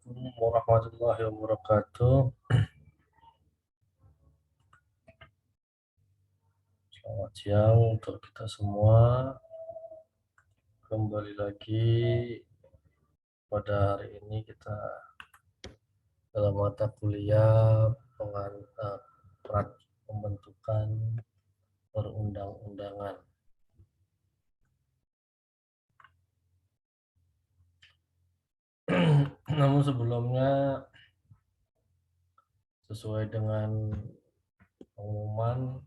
Assalamualaikum warahmatullahi wabarakatuh. Selamat siang untuk kita semua. Kembali lagi pada hari ini kita dalam mata kuliah pembentukan perundang-undangan. Namun sebelumnya, sesuai dengan pengumuman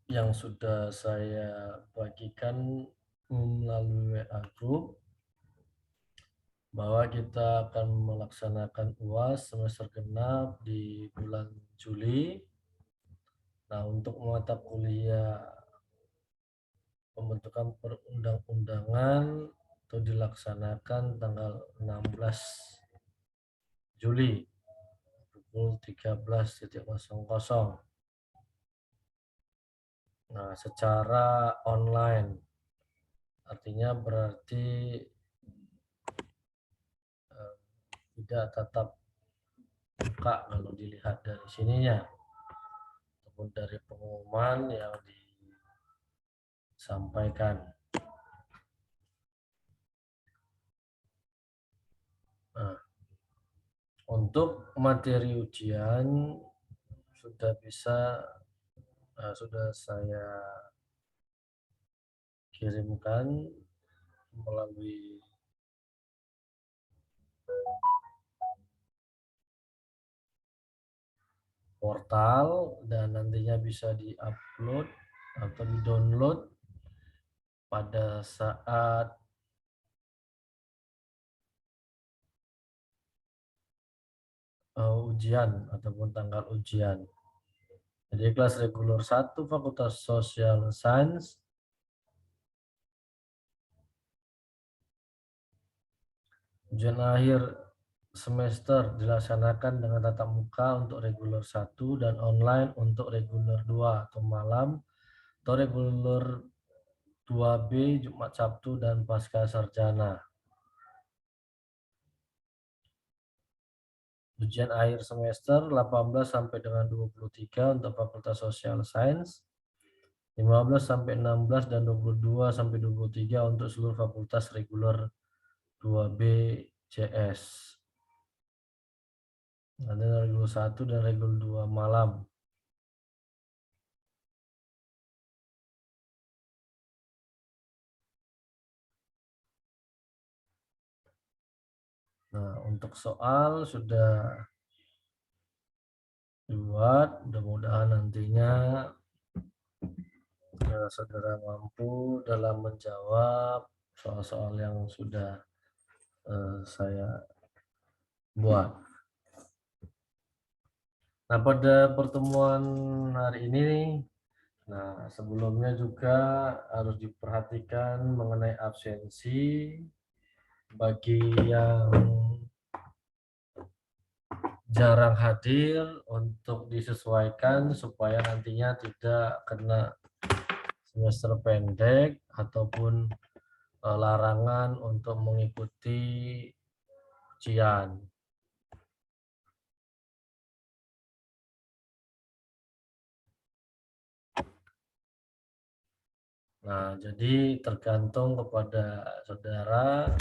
yang sudah saya bagikan melalui WA Group, bahwa kita akan melaksanakan UAS semester genap di bulan Juli. Nah, untuk mata kuliah pembentukan perundang-undangan itu dilaksanakan tanggal 16 Juli pukul 13.00. Nah, secara online, artinya berarti tidak tatap muka kalau dilihat dari sininya, ataupun dari pengumuman yang disampaikan. Nah, untuk materi ujian sudah saya kirimkan melalui portal dan nantinya bisa di-upload atau di-download pada saat ujian ataupun tanggal ujian. Jadi kelas reguler 1 Fakultas Social Science ujian akhir semester dilaksanakan dengan tatap muka untuk reguler 1 dan online untuk reguler 2 atau malam, atau reguler 2B Jumat Sabtu dan pasca sarjana. Ujian akhir semester 18 sampai dengan 23 untuk Fakultas Social Science, 15 sampai 16 dan 22 sampai 23 untuk seluruh fakultas reguler 2B CS. Ada reguler 1 dan reguler 2 malam. Nah, untuk soal sudah dibuat, mudah-mudahan nantinya saudara mampu dalam menjawab soal-soal yang sudah saya buat. Nah, pada pertemuan hari ini, sebelumnya juga harus diperhatikan mengenai absensi bagi yang jarang hadir untuk disesuaikan supaya nantinya tidak kena semester pendek ataupun larangan untuk mengikuti ujian. Nah, jadi tergantung kepada saudara.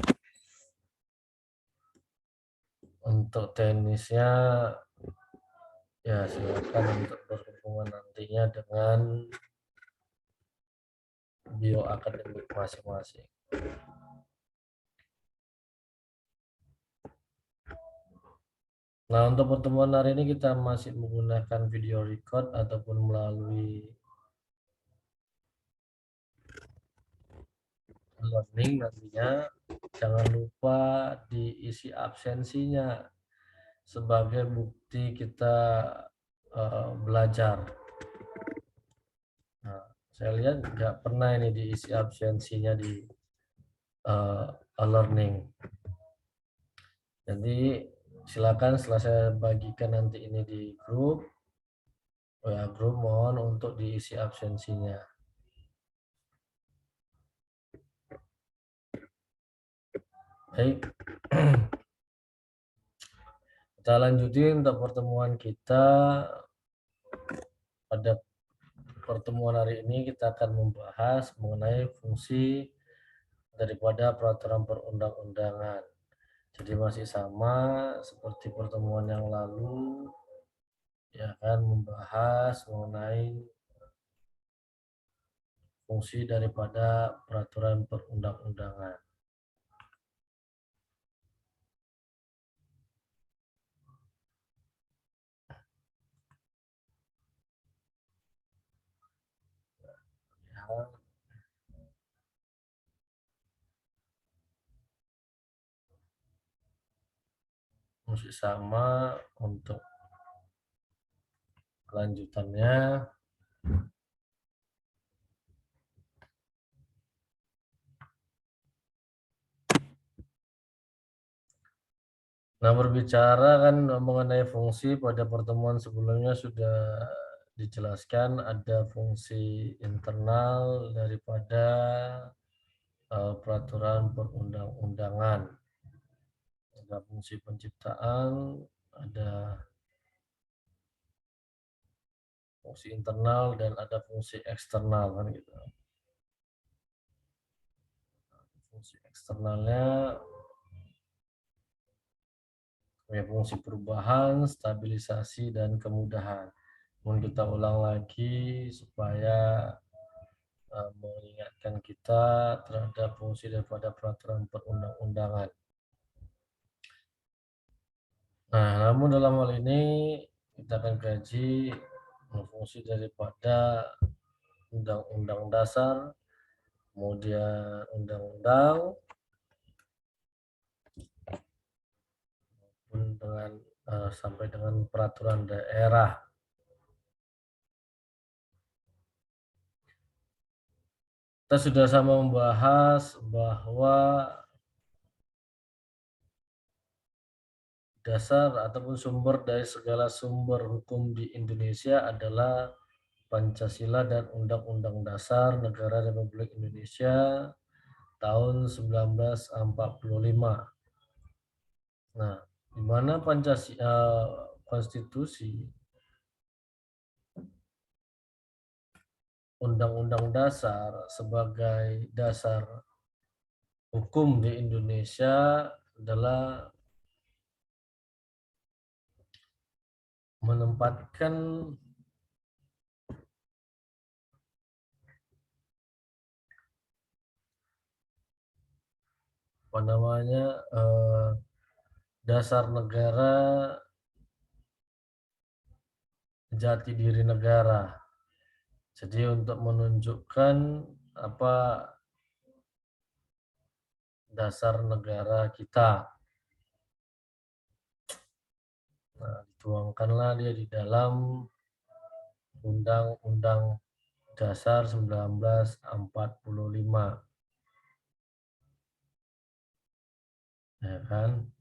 Untuk teknisnya ya silakan untuk berhubungan nantinya dengan bioakademik masing-masing. Nah, untuk pertemuan hari ini kita masih menggunakan video record ataupun melalui learning nantinya. Jangan lupa diisi absensinya sebagai bukti kita belajar. Nah, saya lihat nggak pernah ini diisi absensinya di learning. Jadi silakan setelah saya bagikan nanti ini di grup, grup mohon untuk diisi absensinya. Baik. Kita lanjutin untuk pertemuan kita. Pada pertemuan hari ini kita akan membahas mengenai fungsi daripada peraturan perundang-undangan. Jadi masih sama seperti pertemuan yang lalu, ya kan, membahas mengenai fungsi daripada peraturan perundang-undangan. Ya, masih sama untuk kelanjutannya. Nah, berbicara kan mengenai fungsi, pada pertemuan sebelumnya sudah dijelaskan ada fungsi internal daripada peraturan perundang-undangan. Ada fungsi penciptaan, ada fungsi internal, dan ada fungsi eksternal kan gitu. Fungsi eksternalnya punya fungsi perubahan, stabilisasi, dan kemudahan. Mohon kita ulang lagi supaya mengingatkan kita terhadap fungsi daripada peraturan perundang-undangan. Nah, namun dalam hal ini kita akan kaji fungsi daripada undang-undang dasar, kemudian undang-undang, dengan sampai dengan peraturan daerah. Kita sudah sama membahas bahwa dasar ataupun sumber dari segala sumber hukum di Indonesia adalah Pancasila dan Undang-Undang Dasar Negara Republik Indonesia tahun 1945. Nah, di mana Pancasila konstitusi Undang-Undang Dasar sebagai dasar hukum di Indonesia adalah menempatkan apa namanya dasar negara, jati diri negara. Jadi untuk menunjukkan apa dasar negara kita. Nah, dituangkanlah dia di dalam Undang-Undang Dasar 1945. Ya kan?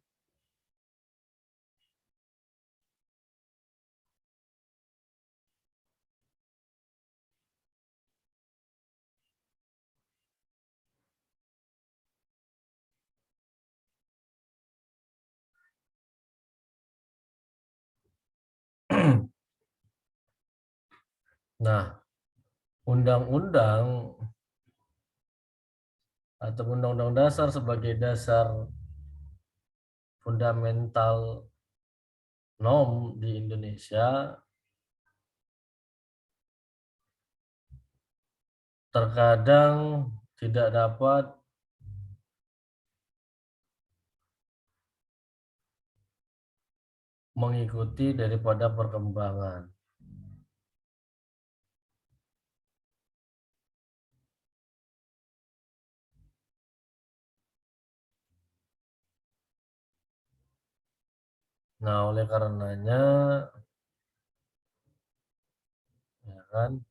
Nah, undang-undang atau undang-undang dasar sebagai dasar fundamental norm di Indonesia terkadang tidak dapat mengikuti daripada perkembangan. Nah, oleh karenanya, ya kan,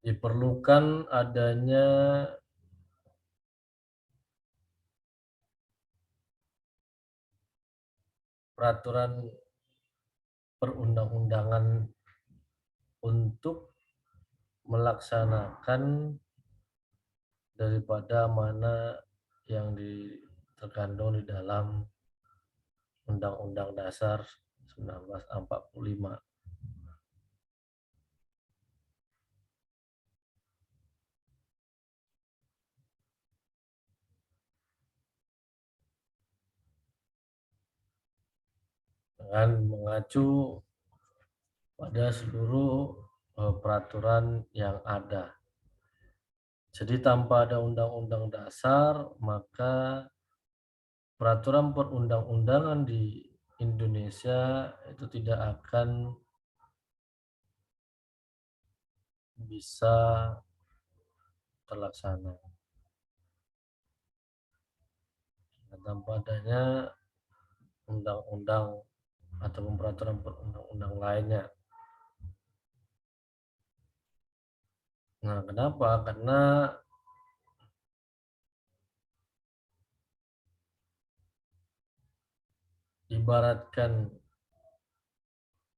diperlukan adanya peraturan perundang-undangan untuk melaksanakan daripada mana yang terkandung di dalam Undang-Undang Dasar 1945. Dengan mengacu pada seluruh peraturan yang ada. Jadi tanpa ada undang-undang dasar, maka peraturan perundang-undangan di Indonesia itu tidak akan bisa terlaksana. Nah, tanpa adanya undang-undang atau peraturan perundang-undang lainnya. Nah, kenapa? Karena ibaratkan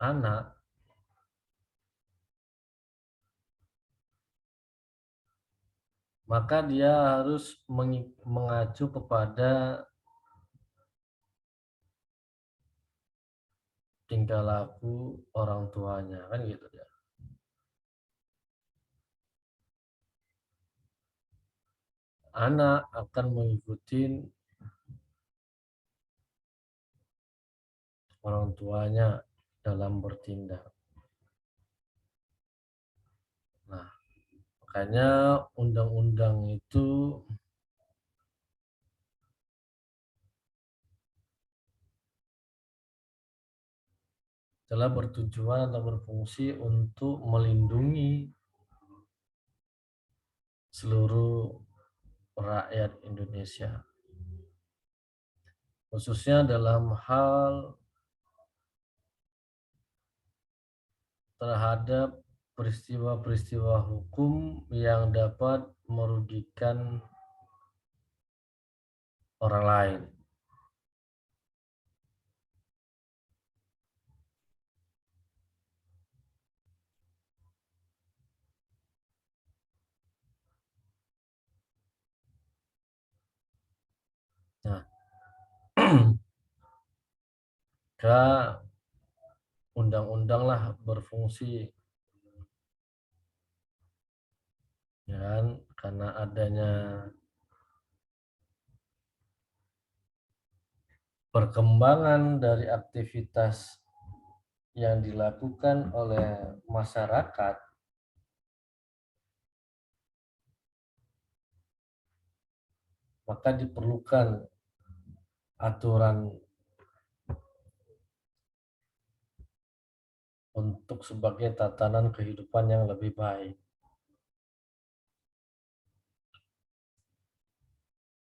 anak, maka dia harus mengacu kepada tingkah laku orang tuanya, kan gitu ya. Anak akan mengikuti orang tuanya dalam bertindak. Nah, makanya undang-undang itu telah bertujuan atau berfungsi untuk melindungi seluruh rakyat Indonesia, khususnya dalam hal terhadap peristiwa-peristiwa hukum yang dapat merugikan orang lain. Nah, maka undang-undang lah berfungsi, ya kan? Karena adanya perkembangan dari aktivitas yang dilakukan oleh masyarakat, maka diperlukan aturan untuk sebagai tatanan kehidupan yang lebih baik.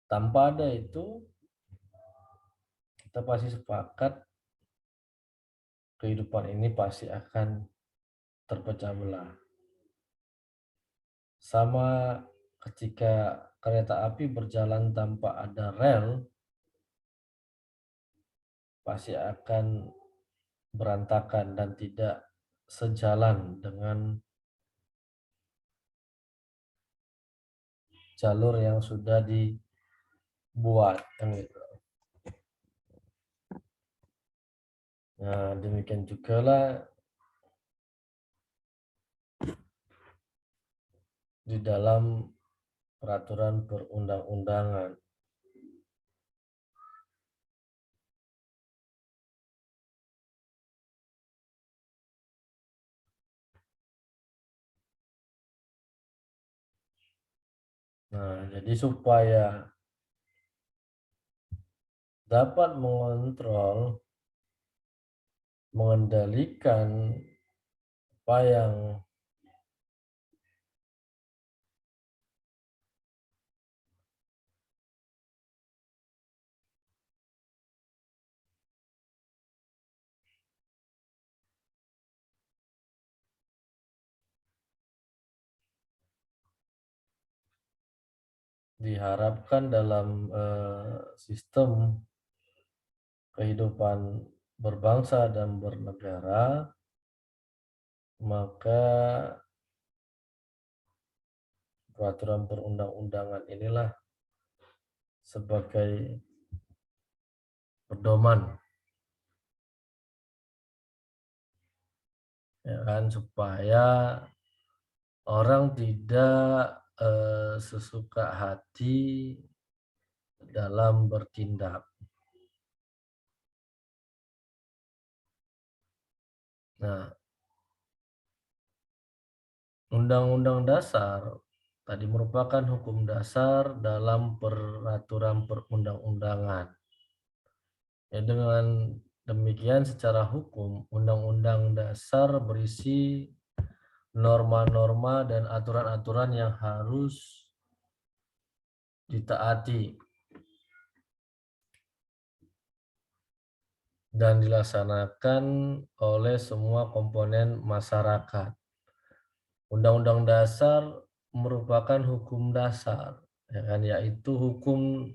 Tanpa ada itu, kita pasti sepakat kehidupan ini pasti akan terpecah belah. Sama ketika kereta api berjalan tanpa ada rel, pasti akan berantakan dan tidak sejalan dengan jalur yang sudah dibuat, kan gitu. Nah, demikian juga lah di dalam peraturan perundang-undangan. Nah, jadi supaya dapat mengontrol, mengendalikan apa yang diharapkan dalam sistem kehidupan berbangsa dan bernegara, maka peraturan perundang-undangan inilah sebagai pedoman, ya kan, supaya orang tidak sesuka hati dalam bertindak. Nah, Undang-Undang Dasar tadi merupakan hukum dasar dalam peraturan perundang-undangan. Ya, dengan demikian secara hukum, Undang-Undang Dasar berisi norma-norma dan aturan-aturan yang harus ditaati dan dilaksanakan oleh semua komponen masyarakat. Undang-Undang Dasar merupakan hukum dasar, ya kan, yaitu hukum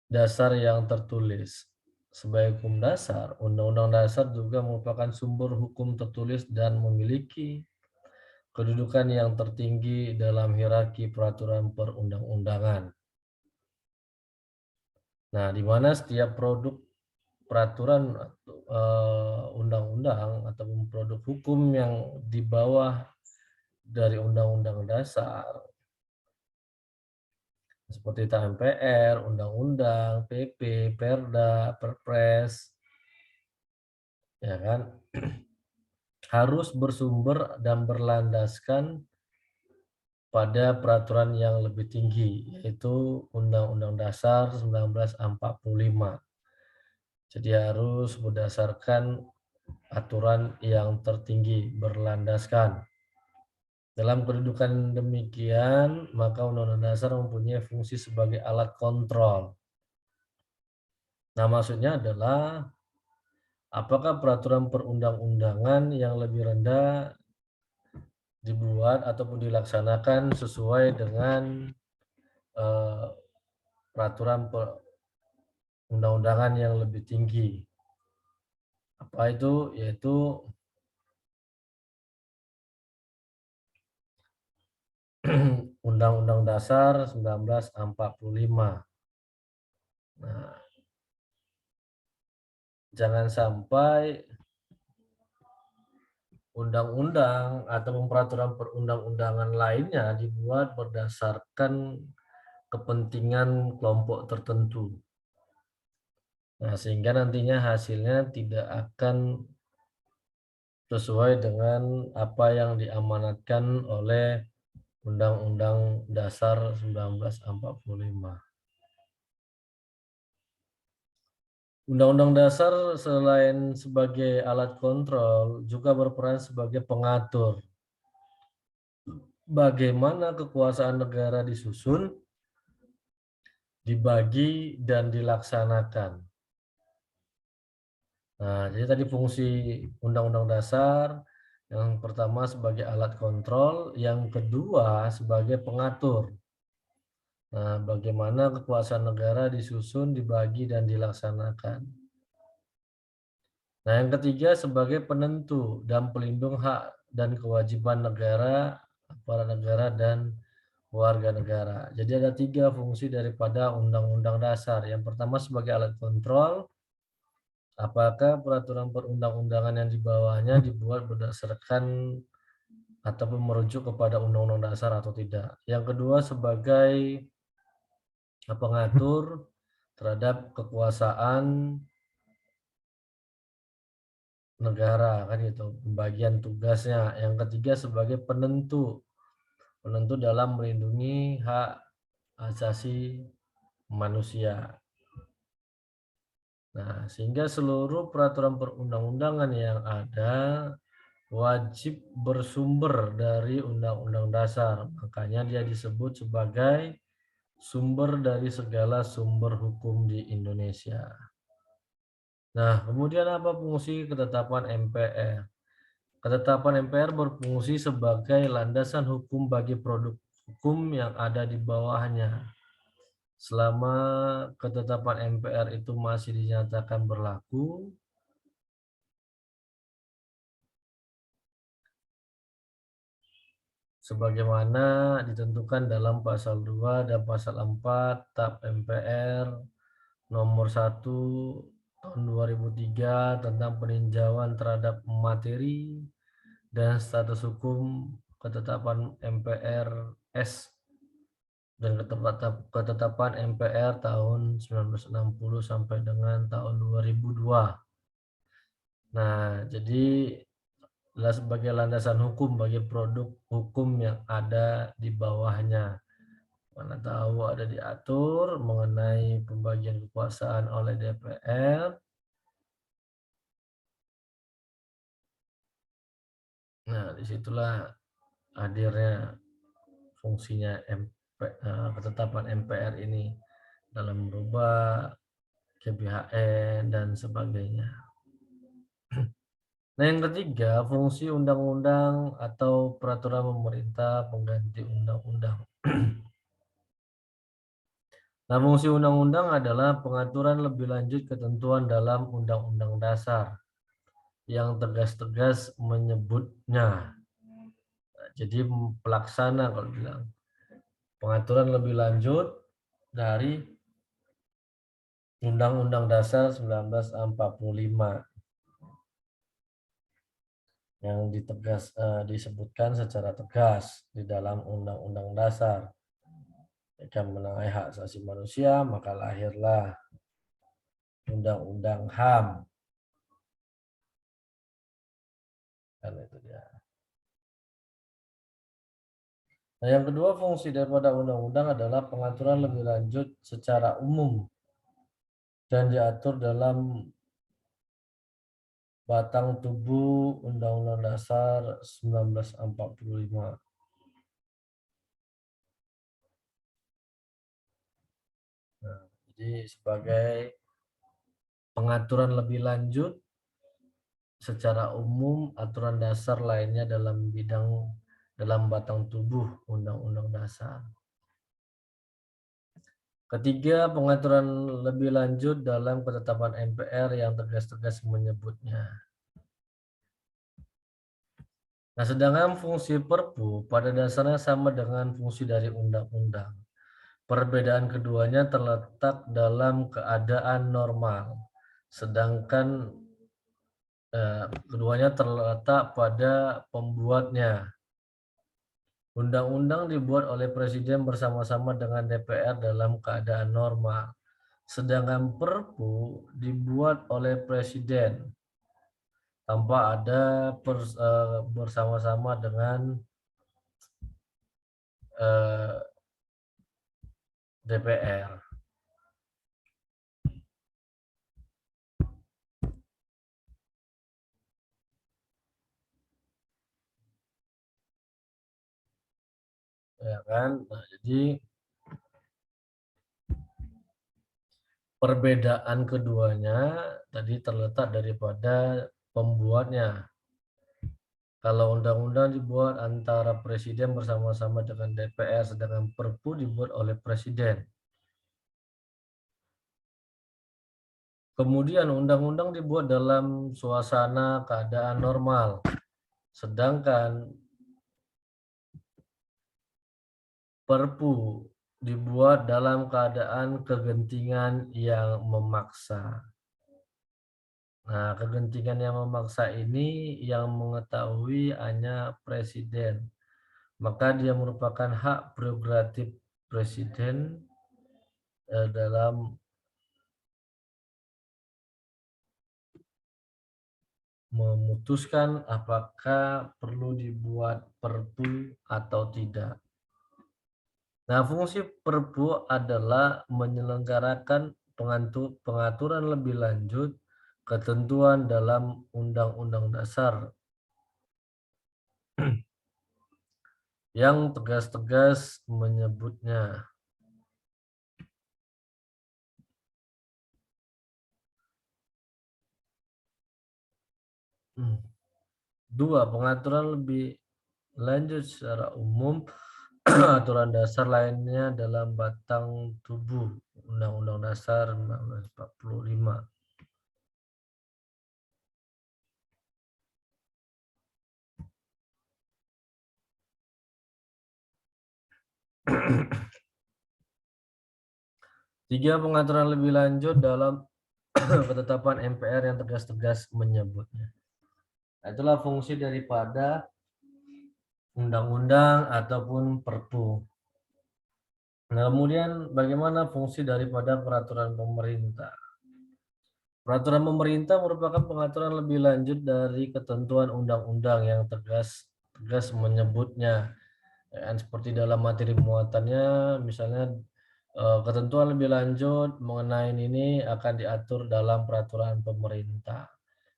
dasar yang tertulis. Sebagai hukum dasar, Undang-Undang Dasar juga merupakan sumber hukum tertulis dan memiliki kedudukan yang tertinggi dalam hierarki peraturan perundang-undangan. Nah, di mana setiap produk peraturan undang-undang atau produk hukum yang di bawah dari Undang-Undang Dasar seperti MPR, Undang-Undang, PP, Perda, Perpres, ya kan, harus bersumber dan berlandaskan pada peraturan yang lebih tinggi, yaitu Undang-Undang Dasar 1945. Jadi harus berdasarkan aturan yang tertinggi, berlandaskan. Dalam kedudukan demikian, maka Undang-Undang Dasar mempunyai fungsi sebagai alat kontrol. Nah, maksudnya adalah apakah peraturan perundang-undangan yang lebih rendah dibuat ataupun dilaksanakan sesuai dengan peraturan perundang-undangan yang lebih tinggi. Apa itu? Yaitu Undang-Undang Dasar 1945. Nah, jangan sampai undang-undang atau peraturan perundang-undangan lainnya dibuat berdasarkan kepentingan kelompok tertentu. Nah, sehingga nantinya hasilnya tidak akan sesuai dengan apa yang diamanatkan oleh Undang-Undang Dasar 1945. Undang-Undang Dasar selain sebagai alat kontrol juga berperan sebagai pengatur bagaimana kekuasaan negara disusun, dibagi, dan dilaksanakan. Nah, jadi tadi fungsi Undang-Undang Dasar yang pertama sebagai alat kontrol, yang kedua sebagai pengatur. Nah, bagaimana kekuasaan negara disusun, dibagi, dan dilaksanakan. Nah, yang ketiga sebagai penentu dan pelindung hak dan kewajiban negara, aparat negara, dan warga negara. Jadi ada 3 fungsi daripada Undang-Undang Dasar. Yang pertama sebagai alat kontrol, apakah peraturan perundang-undangan yang di bawahnya dibuat berdasarkan ataupun merujuk kepada Undang-Undang Dasar atau tidak. Yang kedua sebagai pengatur terhadap kekuasaan negara, kan gitu, pembagian tugasnya. Yang ketiga sebagai penentu dalam melindungi hak asasi manusia. Nah, sehingga seluruh peraturan perundang-undangan yang ada wajib bersumber dari Undang-Undang Dasar. Makanya dia disebut sebagai sumber dari segala sumber hukum di Indonesia. Nah, kemudian apa fungsi ketetapan MPR? Ketetapan MPR berfungsi sebagai landasan hukum bagi produk hukum yang ada di bawahnya. Selama ketetapan MPR itu masih dinyatakan berlaku, sebagaimana ditentukan dalam pasal 2 dan pasal 4 TAP MPR nomor 1 tahun 2003 tentang peninjauan terhadap materi dan status hukum ketetapan MPR S dan ketetapan MPR tahun 1960 sampai dengan tahun 2002. Nah, jadi sebagai landasan hukum bagi produk hukum yang ada di bawahnya. Mana tahu ada diatur mengenai pembagian kekuasaan oleh DPR. Nah, disitulah hadirnya fungsinya ketetapan MPR ini dalam merubah GBHN dan sebagainya. Nah, yang ketiga, fungsi undang-undang atau peraturan pemerintah pengganti undang-undang. Nah, fungsi undang-undang adalah pengaturan lebih lanjut ketentuan dalam undang-undang dasar yang tegas-tegas menyebutnya. Nah, jadi pelaksana kalau bilang pengaturan lebih lanjut dari Undang-Undang Dasar 1945 yang disebutkan secara tegas di dalam Undang-Undang Dasar. Jika mengenai hak asasi manusia, maka lahirlah Undang-Undang HAM. Kan itu dia. Nah, yang kedua, fungsi daripada undang-undang adalah pengaturan lebih lanjut secara umum dan diatur dalam batang tubuh Undang-Undang Dasar 1945. Nah, jadi sebagai pengaturan lebih lanjut secara umum aturan dasar lainnya dalam batang tubuh Undang-Undang Dasar. Ketiga, pengaturan lebih lanjut dalam ketetapan MPR yang tegas-tegas menyebutnya. Nah, sedangkan fungsi Perpu pada dasarnya sama dengan fungsi dari undang-undang. Perbedaan keduanya terletak dalam keadaan normal, sedangkan keduanya terletak pada pembuatnya. Undang-undang dibuat oleh Presiden bersama-sama dengan DPR dalam keadaan normal, sedangkan Perpu dibuat oleh Presiden tanpa ada bersama-sama dengan DPR. Ya kan? Nah, jadi perbedaan keduanya tadi terletak daripada pembuatnya. Kalau undang-undang dibuat antara Presiden bersama-sama dengan DPR, sedangkan Perpu dibuat oleh Presiden. Kemudian undang-undang dibuat dalam suasana keadaan normal, sedangkan Perpu dibuat dalam keadaan kegentingan yang memaksa. Nah, kegentingan yang memaksa ini yang mengetahui hanya Presiden. Maka dia merupakan hak prerogatif Presiden dalam memutuskan apakah perlu dibuat Perpu atau tidak. Nah, fungsi Perpu adalah menyelenggarakan pengaturan lebih lanjut ketentuan dalam Undang-Undang Dasar yang tegas-tegas menyebutnya. Dua, pengaturan lebih lanjut secara umum aturan dasar lainnya dalam batang tubuh Undang-Undang Dasar 1945. Tiga, pengaturan lebih lanjut dalam ketetapan MPR yang tegas-tegas menyebutnya. Nah, itulah fungsi daripada undang-undang ataupun perpu. Nah, kemudian bagaimana fungsi daripada peraturan pemerintah? Peraturan pemerintah merupakan pengaturan lebih lanjut dari ketentuan undang-undang yang tegas menyebutnya. Dan seperti dalam materi muatannya, misalnya ketentuan lebih lanjut mengenai ini akan diatur dalam peraturan pemerintah.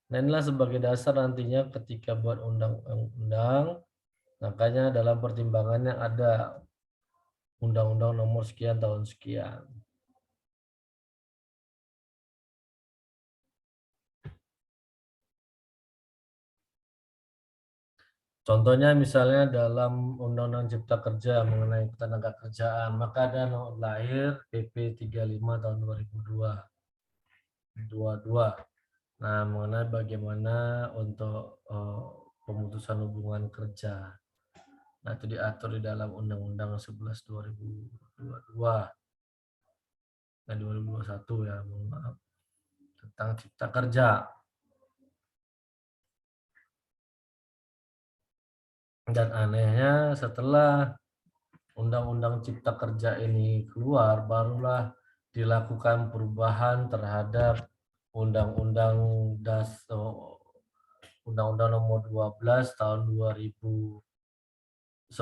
Nah, inilah sebagai dasar nantinya ketika buat undang-undang, makanya dalam pertimbangannya ada undang-undang nomor sekian tahun sekian. Contohnya misalnya dalam Undang-Undang Cipta Kerja mengenai ketenaga kerjaan, maka ada lahir PP 35 tahun 2022. Nah, mengenai bagaimana untuk pemutusan hubungan kerja. Nah, itu diatur di dalam Undang-Undang 11 2022. Nah, 2021 ya, mohon maaf. Tentang Cipta Kerja. Dan anehnya setelah Undang-Undang Cipta Kerja ini keluar, barulah dilakukan perubahan terhadap Undang-Undang Undang-Undang Nomor 12 tahun 2011,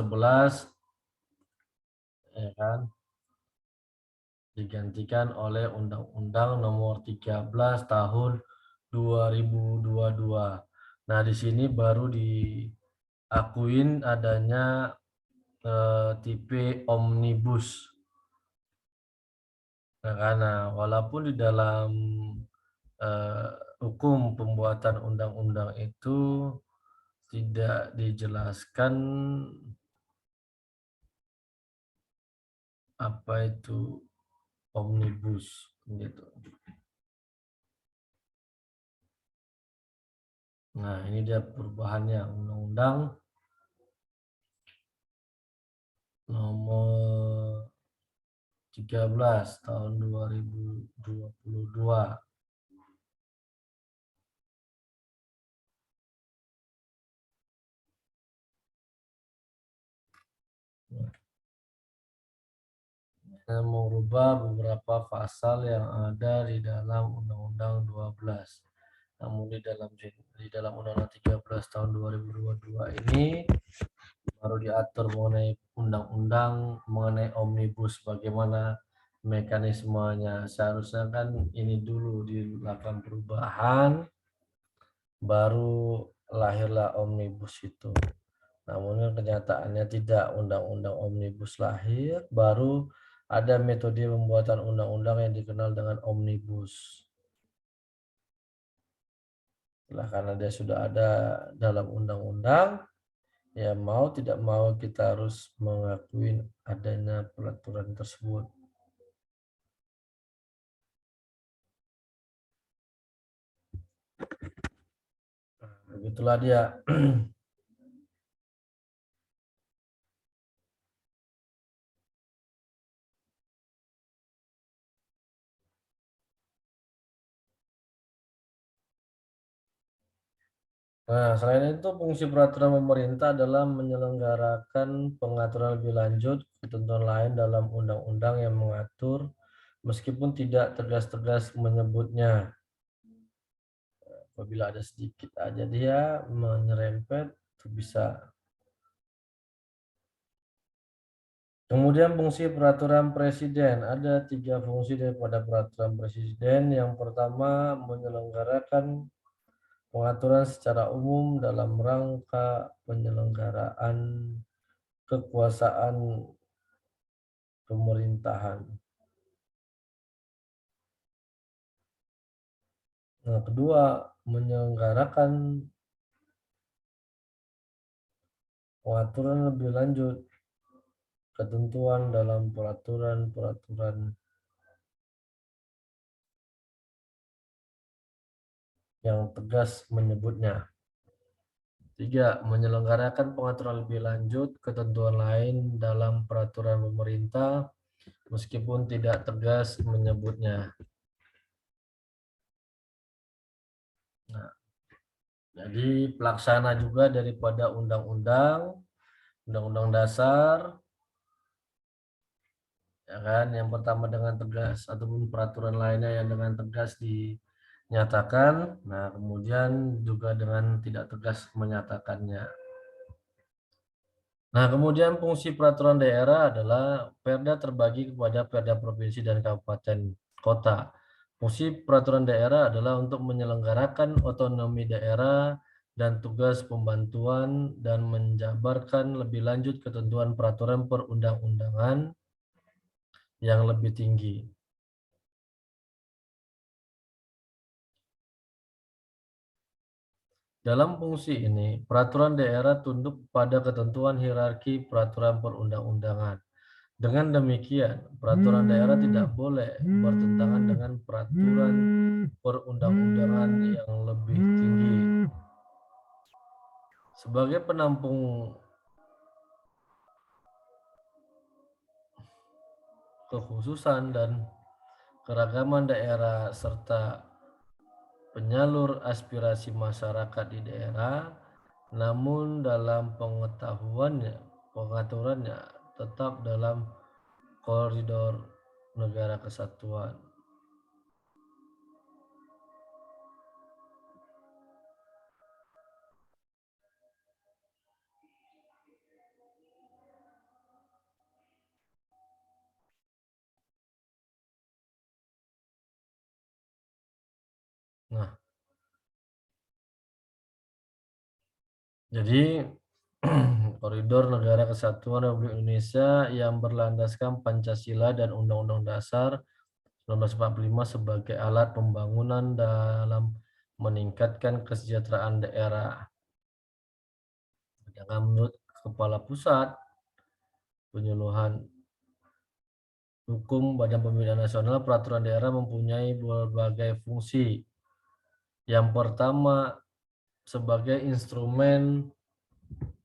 ya kan, digantikan oleh Undang-Undang Nomor 13 tahun 2022. Nah, di sini baru diakuin adanya tipe omnibus. Nah, karena walaupun di dalam hukum pembuatan undang-undang itu tidak dijelaskan apa itu omnibus gitu. Nah, ini dia perubahannya Undang-Undang Nomor 13 tahun 2022. Dan mengubah beberapa pasal yang ada di dalam Undang-Undang 12. Namun di dalam Undang-Undang 13 tahun 2022 ini baru diatur mengenai undang-undang mengenai omnibus, bagaimana mekanismenya. Seharusnya kan ini dulu dilakukan perubahan baru lahirlah omnibus itu. Namun kenyataannya tidak, undang-undang omnibus lahir baru ada metode pembuatan undang-undang yang dikenal dengan omnibus. Setelah karena dia sudah ada dalam undang-undang, ya mau tidak mau kita harus mengakui adanya peraturan tersebut. Begitulah dia. Nah, selain itu fungsi peraturan pemerintah adalah menyelenggarakan pengaturan lebih lanjut ketentuan lain dalam undang-undang yang mengatur meskipun tidak tegas-tegas menyebutnya. Apabila ada sedikit aja dia menyerempet, itu bisa. Kemudian fungsi peraturan presiden. Ada 3 fungsi daripada peraturan presiden. Yang pertama, menyelenggarakan pengaturan secara umum dalam rangka penyelenggaraan kekuasaan pemerintahan. Nah, kedua, menyelenggarakan pengaturan lebih lanjut ketentuan dalam peraturan-peraturan yang tegas menyebutnya. 3. Menyelenggarakan pengaturan lebih lanjut ketentuan lain dalam peraturan pemerintah meskipun tidak tegas menyebutnya. Nah, jadi pelaksana juga daripada undang-undang dasar, ya kan? Yang pertama dengan tegas ataupun peraturan lainnya yang dengan tegas dinyatakan. Nah, kemudian juga dengan tidak tegas menyatakannya. Nah, kemudian fungsi peraturan daerah adalah perda terbagi kepada perda provinsi dan kabupaten kota. Fungsi peraturan daerah adalah untuk menyelenggarakan otonomi daerah dan tugas pembantuan dan menjabarkan lebih lanjut ketentuan peraturan perundang-undangan yang lebih tinggi. Dalam fungsi ini, peraturan daerah tunduk pada ketentuan hierarki peraturan perundang-undangan. Dengan demikian, peraturan daerah tidak boleh bertentangan dengan peraturan perundang-undangan yang lebih tinggi. Sebagai penampung kekhususan dan keragaman daerah serta penyalur aspirasi masyarakat di daerah, namun dalam pengaturannya tetap dalam koridor negara kesatuan. Nah, jadi koridor negara kesatuan Republik Indonesia yang berlandaskan Pancasila dan Undang-Undang Dasar 1945 sebagai alat pembangunan dalam meningkatkan kesejahteraan daerah. Sedangkan menurut Kepala Pusat Penyuluhan Hukum Badan Pembinaan Nasional, peraturan daerah mempunyai berbagai fungsi. Yang pertama, sebagai instrumen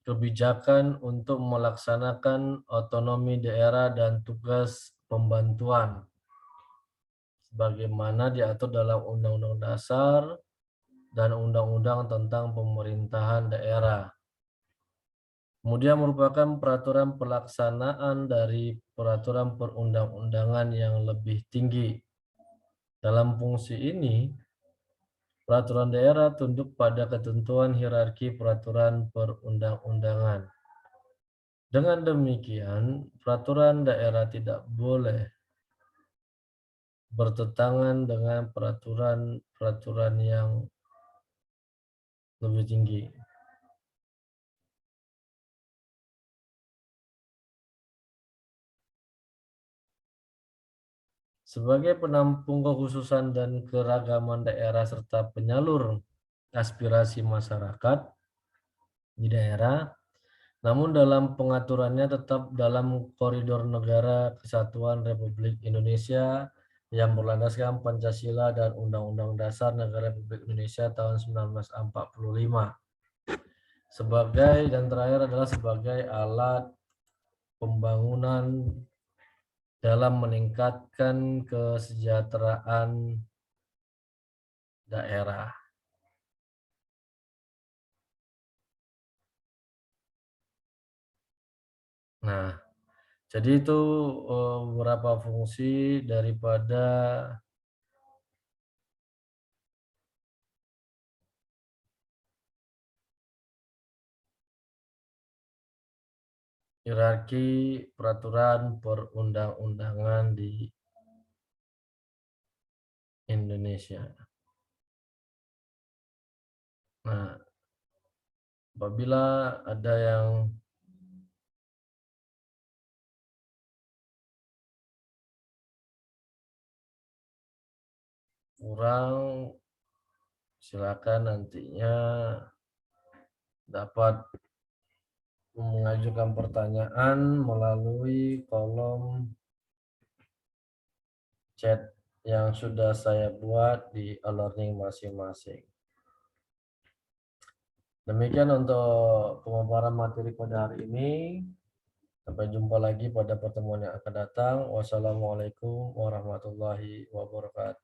kebijakan untuk melaksanakan otonomi daerah dan tugas pembantuan sebagaimana diatur dalam Undang-Undang Dasar dan Undang-Undang tentang Pemerintahan Daerah. Kemudian merupakan peraturan pelaksanaan dari peraturan perundang-undangan yang lebih tinggi. Dalam fungsi ini, peraturan daerah tunduk pada ketentuan hierarki peraturan perundang-undangan. Dengan demikian, peraturan daerah tidak boleh bertentangan dengan peraturan-peraturan yang lebih tinggi. Sebagai penampung kekhususan dan keragaman daerah serta penyalur aspirasi masyarakat di daerah, namun dalam pengaturannya tetap dalam koridor negara kesatuan Republik Indonesia yang berlandaskan Pancasila dan Undang-Undang Dasar Negara Republik Indonesia tahun 1945. Sebagai dan terakhir adalah sebagai alat pembangunan dalam meningkatkan kesejahteraan daerah. Nah, jadi itu beberapa fungsi daripada hierarki peraturan perundang-undangan di Indonesia. Nah, apabila ada yang kurang, silakan nantinya dapat mengajukan pertanyaan melalui kolom chat yang sudah saya buat di e-learning masing-masing. Demikian untuk pemaparan materi pada hari ini. Sampai jumpa lagi pada pertemuan yang akan datang. Wassalamualaikum warahmatullahi wabarakatuh.